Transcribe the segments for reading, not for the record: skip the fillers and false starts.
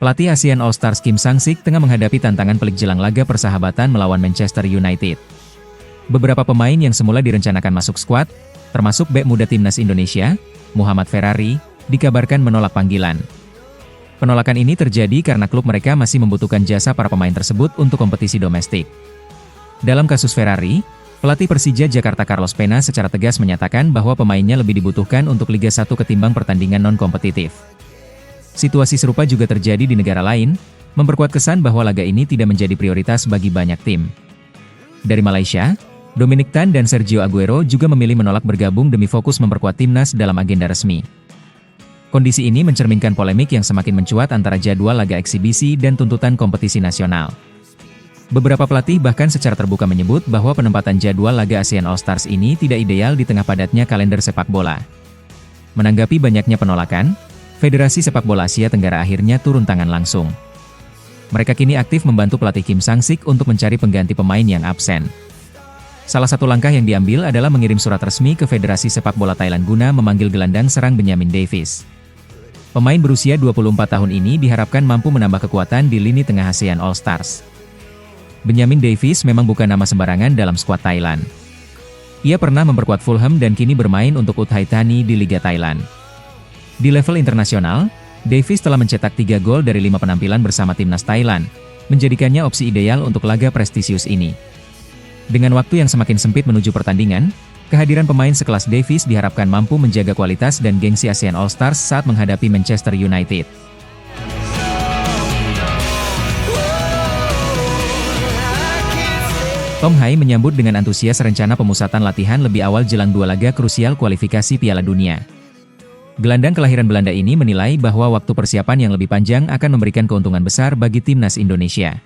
Pelatih ASEAN All-Stars Kim Sang-sik tengah menghadapi tantangan pelik jelang laga persahabatan melawan Manchester United. Beberapa pemain yang semula direncanakan masuk skuad, termasuk bek muda timnas Indonesia, Muhammad Ferrari, dikabarkan menolak panggilan. Penolakan ini terjadi karena klub mereka masih membutuhkan jasa para pemain tersebut untuk kompetisi domestik. Dalam kasus Ferrari, pelatih Persija Jakarta Carlos Pena secara tegas menyatakan bahwa pemainnya lebih dibutuhkan untuk Liga 1 ketimbang pertandingan non-kompetitif. Situasi serupa juga terjadi di negara lain, memperkuat kesan bahwa laga ini tidak menjadi prioritas bagi banyak tim. Dari Malaysia, Dominic Tan dan Sergio Aguero juga memilih menolak bergabung demi fokus memperkuat timnas dalam agenda resmi. Kondisi ini mencerminkan polemik yang semakin mencuat antara jadwal laga eksibisi dan tuntutan kompetisi nasional. Beberapa pelatih bahkan secara terbuka menyebut bahwa penempatan jadwal laga ASEAN All-Stars ini tidak ideal di tengah padatnya kalender sepak bola. Menanggapi banyaknya penolakan, Federasi Sepak Bola Asia Tenggara akhirnya turun tangan langsung. Mereka kini aktif membantu pelatih Kim Sang-sik untuk mencari pengganti pemain yang absen. Salah satu langkah yang diambil adalah mengirim surat resmi ke Federasi Sepak Bola Thailand guna memanggil gelandang serang Benyamin Davies. Pemain berusia 24 tahun ini diharapkan mampu menambah kekuatan di lini tengah ASEAN All-Stars. Benyamin Davies memang bukan nama sembarangan dalam skuad Thailand. Ia pernah memperkuat Fulham dan kini bermain untuk Uthai Thani di Liga Thailand. Di level internasional, Davies telah mencetak 3 gol dari 5 penampilan bersama timnas Thailand, menjadikannya opsi ideal untuk laga prestisius ini. Dengan waktu yang semakin sempit menuju pertandingan, kehadiran pemain sekelas Davies diharapkan mampu menjaga kualitas dan gengsi ASEAN All-Stars saat menghadapi Manchester United. Tom Hai menyambut dengan antusias rencana pemusatan latihan lebih awal jelang 2 laga krusial kualifikasi Piala Dunia. Gelandang kelahiran Belanda ini menilai bahwa waktu persiapan yang lebih panjang akan memberikan keuntungan besar bagi timnas Indonesia.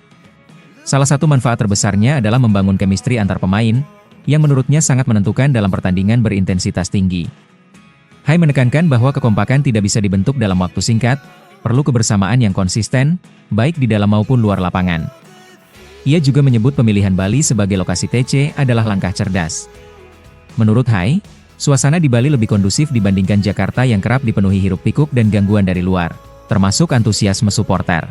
Salah satu manfaat terbesarnya adalah membangun chemistry antar pemain, yang menurutnya sangat menentukan dalam pertandingan berintensitas tinggi. Hai menekankan bahwa kekompakan tidak bisa dibentuk dalam waktu singkat, perlu kebersamaan yang konsisten, baik di dalam maupun luar lapangan. Ia juga menyebut pemilihan Bali sebagai lokasi TC adalah langkah cerdas. Menurut Hai, suasana di Bali lebih kondusif dibandingkan Jakarta yang kerap dipenuhi hiruk-pikuk dan gangguan dari luar, termasuk antusiasme suporter.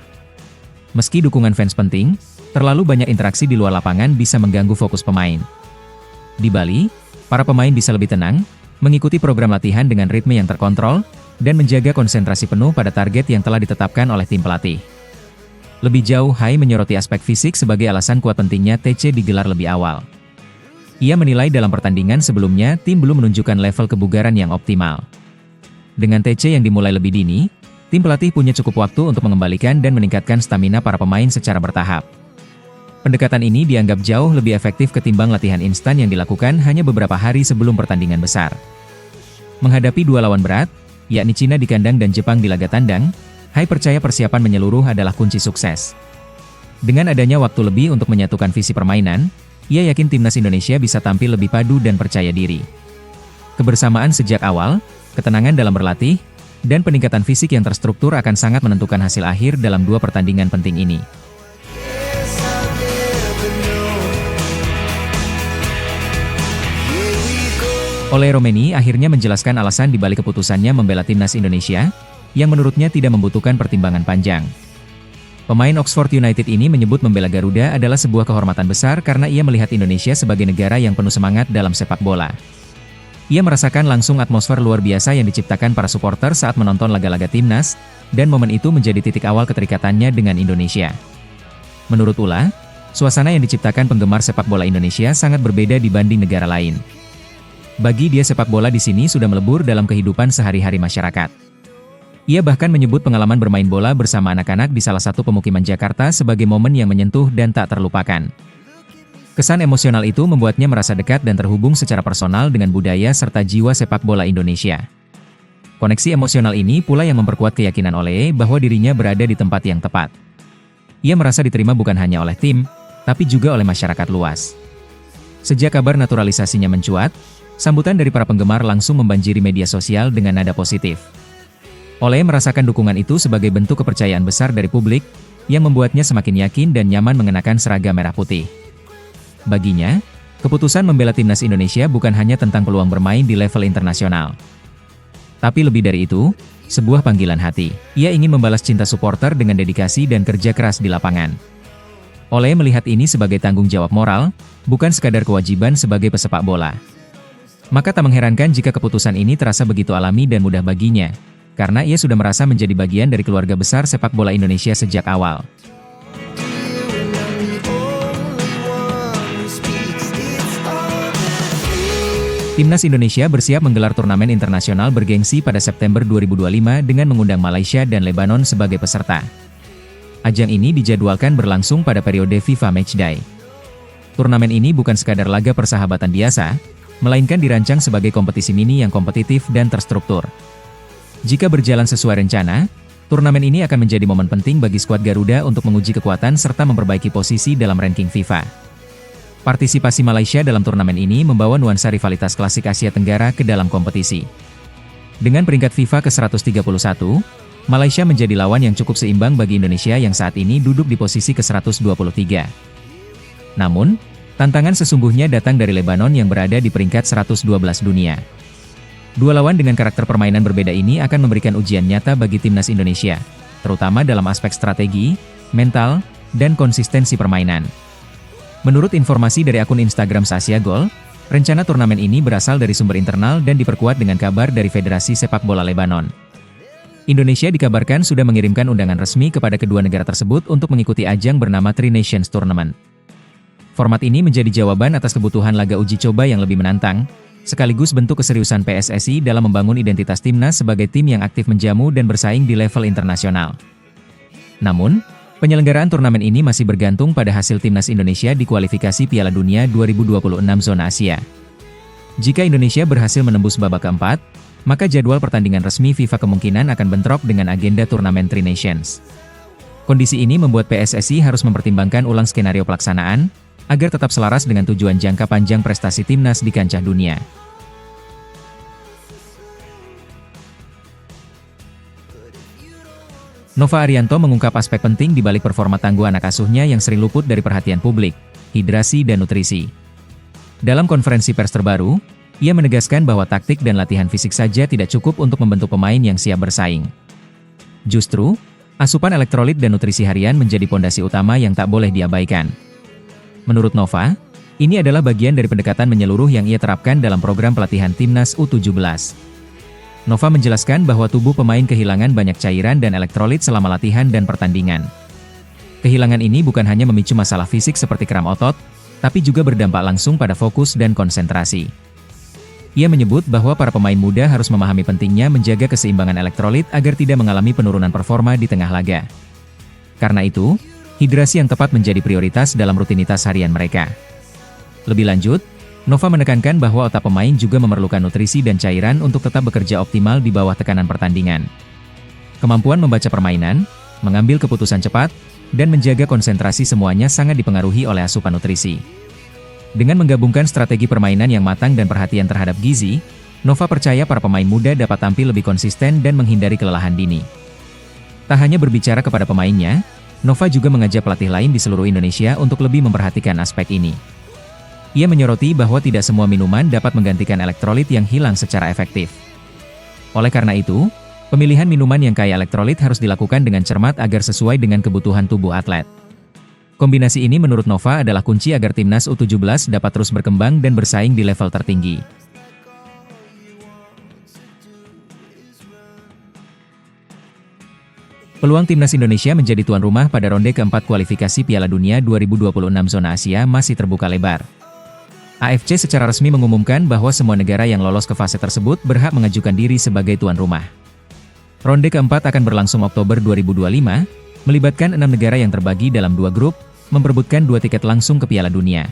Meski dukungan fans penting, terlalu banyak interaksi di luar lapangan bisa mengganggu fokus pemain. Di Bali, para pemain bisa lebih tenang, mengikuti program latihan dengan ritme yang terkontrol, dan menjaga konsentrasi penuh pada target yang telah ditetapkan oleh tim pelatih. Lebih jauh, Hai menyoroti aspek fisik sebagai alasan kuat pentingnya TC digelar lebih awal. Ia menilai dalam pertandingan sebelumnya tim belum menunjukkan level kebugaran yang optimal. Dengan TC yang dimulai lebih dini, tim pelatih punya cukup waktu untuk mengembalikan dan meningkatkan stamina para pemain secara bertahap. Pendekatan ini dianggap jauh lebih efektif ketimbang latihan instan yang dilakukan hanya beberapa hari sebelum pertandingan besar. Menghadapi 2 lawan berat, yakni Cina di kandang dan Jepang di laga tandang, Hai percaya persiapan menyeluruh adalah kunci sukses. Dengan adanya waktu lebih untuk menyatukan visi permainan, ia yakin timnas Indonesia bisa tampil lebih padu dan percaya diri. Kebersamaan sejak awal, ketenangan dalam berlatih, dan peningkatan fisik yang terstruktur akan sangat menentukan hasil akhir dalam 2 pertandingan penting ini. Ole Romeni akhirnya menjelaskan alasan di balik keputusannya membela timnas Indonesia, yang menurutnya tidak membutuhkan pertimbangan panjang. Pemain Oxford United ini menyebut membela Garuda adalah sebuah kehormatan besar karena ia melihat Indonesia sebagai negara yang penuh semangat dalam sepak bola. Ia merasakan langsung atmosfer luar biasa yang diciptakan para supporter saat menonton laga-laga timnas, dan momen itu menjadi titik awal keterikatannya dengan Indonesia. Menurut Ula, suasana yang diciptakan penggemar sepak bola Indonesia sangat berbeda dibanding negara lain. Bagi dia sepak bola di sini sudah melebur dalam kehidupan sehari-hari masyarakat. Ia bahkan menyebut pengalaman bermain bola bersama anak-anak di salah satu pemukiman Jakarta sebagai momen yang menyentuh dan tak terlupakan. Kesan emosional itu membuatnya merasa dekat dan terhubung secara personal dengan budaya serta jiwa sepak bola Indonesia. Koneksi emosional ini pula yang memperkuat keyakinan Ole bahwa dirinya berada di tempat yang tepat. Ia merasa diterima bukan hanya oleh tim, tapi juga oleh masyarakat luas. Sejak kabar naturalisasinya mencuat, sambutan dari para penggemar langsung membanjiri media sosial dengan nada positif. Ole merasakan dukungan itu sebagai bentuk kepercayaan besar dari publik, yang membuatnya semakin yakin dan nyaman mengenakan seragam merah putih. Baginya, keputusan membela timnas Indonesia bukan hanya tentang peluang bermain di level internasional. Tapi lebih dari itu, sebuah panggilan hati. Ia ingin membalas cinta supporter dengan dedikasi dan kerja keras di lapangan. Ole melihat ini sebagai tanggung jawab moral, bukan sekadar kewajiban sebagai pesepak bola. Maka tak mengherankan jika keputusan ini terasa begitu alami dan mudah baginya, karena ia sudah merasa menjadi bagian dari keluarga besar sepak bola Indonesia sejak awal. Timnas Indonesia bersiap menggelar turnamen internasional bergengsi pada September 2025 dengan mengundang Malaysia dan Lebanon sebagai peserta. Ajang ini dijadwalkan berlangsung pada periode FIFA Matchday. Turnamen ini bukan sekadar laga persahabatan biasa, melainkan dirancang sebagai kompetisi mini yang kompetitif dan terstruktur. Jika berjalan sesuai rencana, turnamen ini akan menjadi momen penting bagi skuad Garuda untuk menguji kekuatan serta memperbaiki posisi dalam ranking FIFA. Partisipasi Malaysia dalam turnamen ini membawa nuansa rivalitas klasik Asia Tenggara ke dalam kompetisi. Dengan peringkat FIFA ke-131, Malaysia menjadi lawan yang cukup seimbang bagi Indonesia yang saat ini duduk di posisi ke-123. Namun, tantangan sesungguhnya datang dari Lebanon yang berada di peringkat 112 dunia. Dua lawan dengan karakter permainan berbeda ini akan memberikan ujian nyata bagi timnas Indonesia, terutama dalam aspek strategi, mental, dan konsistensi permainan. Menurut informasi dari akun Instagram Asia Gol, rencana turnamen ini berasal dari sumber internal dan diperkuat dengan kabar dari Federasi Sepak Bola Lebanon. Indonesia dikabarkan sudah mengirimkan undangan resmi kepada kedua negara tersebut untuk mengikuti ajang bernama Tri Nations Tournament. Format ini menjadi jawaban atas kebutuhan laga uji coba yang lebih menantang, sekaligus bentuk keseriusan PSSI dalam membangun identitas timnas sebagai tim yang aktif menjamu dan bersaing di level internasional. Namun, penyelenggaraan turnamen ini masih bergantung pada hasil timnas Indonesia di kualifikasi Piala Dunia 2026 zona Asia. Jika Indonesia berhasil menembus babak keempat, maka jadwal pertandingan resmi FIFA kemungkinan akan bentrok dengan agenda turnamen Tri Nations. Kondisi ini membuat PSSI harus mempertimbangkan ulang skenario pelaksanaan, agar tetap selaras dengan tujuan jangka panjang prestasi timnas di kancah dunia. Nova Arianto mengungkap aspek penting di balik performa tangguh anak asuhnya yang sering luput dari perhatian publik, hidrasi dan nutrisi. Dalam konferensi pers terbaru, ia menegaskan bahwa taktik dan latihan fisik saja tidak cukup untuk membentuk pemain yang siap bersaing. Justru, asupan elektrolit dan nutrisi harian menjadi pondasi utama yang tak boleh diabaikan. Menurut Nova, ini adalah bagian dari pendekatan menyeluruh yang ia terapkan dalam program pelatihan timnas U17. Nova menjelaskan bahwa tubuh pemain kehilangan banyak cairan dan elektrolit selama latihan dan pertandingan. Kehilangan ini bukan hanya memicu masalah fisik seperti kram otot, tapi juga berdampak langsung pada fokus dan konsentrasi. Ia menyebut bahwa para pemain muda harus memahami pentingnya menjaga keseimbangan elektrolit agar tidak mengalami penurunan performa di tengah laga. Karena itu, hidrasi yang tepat menjadi prioritas dalam rutinitas harian mereka. Lebih lanjut, Nova menekankan bahwa otak pemain juga memerlukan nutrisi dan cairan untuk tetap bekerja optimal di bawah tekanan pertandingan. Kemampuan membaca permainan, mengambil keputusan cepat, dan menjaga konsentrasi semuanya sangat dipengaruhi oleh asupan nutrisi. Dengan menggabungkan strategi permainan yang matang dan perhatian terhadap gizi, Nova percaya para pemain muda dapat tampil lebih konsisten dan menghindari kelelahan dini. Tak hanya berbicara kepada pemainnya, Nova juga mengajak pelatih lain di seluruh Indonesia untuk lebih memperhatikan aspek ini. Ia menyoroti bahwa tidak semua minuman dapat menggantikan elektrolit yang hilang secara efektif. Oleh karena itu, pemilihan minuman yang kaya elektrolit harus dilakukan dengan cermat agar sesuai dengan kebutuhan tubuh atlet. Kombinasi ini menurut Nova adalah kunci agar timnas U17 dapat terus berkembang dan bersaing di level tertinggi. Peluang timnas Indonesia menjadi tuan rumah pada ronde keempat kualifikasi Piala Dunia 2026 zona Asia masih terbuka lebar. AFC secara resmi mengumumkan bahwa semua negara yang lolos ke fase tersebut berhak mengajukan diri sebagai tuan rumah. Ronde keempat akan berlangsung Oktober 2025, melibatkan 6 negara yang terbagi dalam 2 grup, memperebutkan 2 tiket langsung ke Piala Dunia.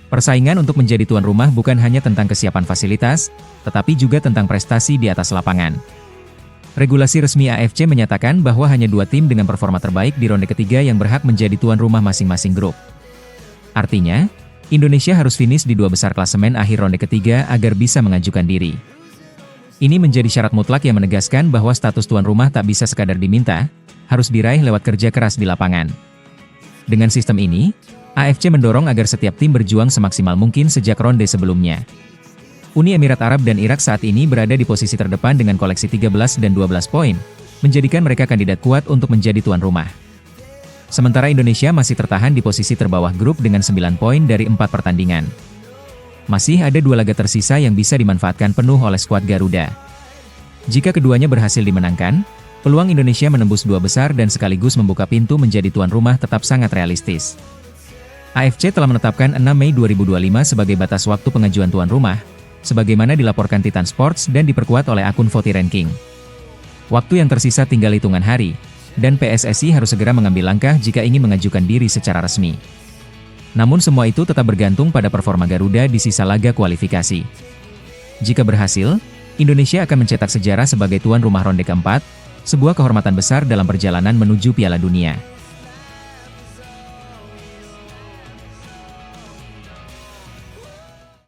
Persaingan untuk menjadi tuan rumah bukan hanya tentang kesiapan fasilitas, tetapi juga tentang prestasi di atas lapangan. Regulasi resmi AFC menyatakan bahwa hanya 2 tim dengan performa terbaik di ronde ketiga yang berhak menjadi tuan rumah masing-masing grup. Artinya, Indonesia harus finish di 2 besar klasemen akhir ronde ketiga agar bisa mengajukan diri. Ini menjadi syarat mutlak yang menegaskan bahwa status tuan rumah tak bisa sekadar diminta, harus diraih lewat kerja keras di lapangan. Dengan sistem ini, AFC mendorong agar setiap tim berjuang semaksimal mungkin sejak ronde sebelumnya. Uni Emirat Arab dan Irak saat ini berada di posisi terdepan dengan koleksi 13 dan 12 poin, menjadikan mereka kandidat kuat untuk menjadi tuan rumah. Sementara Indonesia masih tertahan di posisi terbawah grup dengan 9 poin dari 4 pertandingan. Masih ada 2 laga tersisa yang bisa dimanfaatkan penuh oleh skuad Garuda. Jika keduanya berhasil dimenangkan, peluang Indonesia menembus 2 besar dan sekaligus membuka pintu menjadi tuan rumah tetap sangat realistis. AFC telah menetapkan 6 Mei 2025 sebagai batas waktu pengajuan tuan rumah, sebagaimana dilaporkan Titan Sports dan diperkuat oleh akun Voti Ranking. Waktu yang tersisa tinggal hitungan hari, dan PSSI harus segera mengambil langkah jika ingin mengajukan diri secara resmi. Namun semua itu tetap bergantung pada performa Garuda di sisa laga kualifikasi. Jika berhasil, Indonesia akan mencetak sejarah sebagai tuan rumah ronde keempat, sebuah kehormatan besar dalam perjalanan menuju Piala Dunia.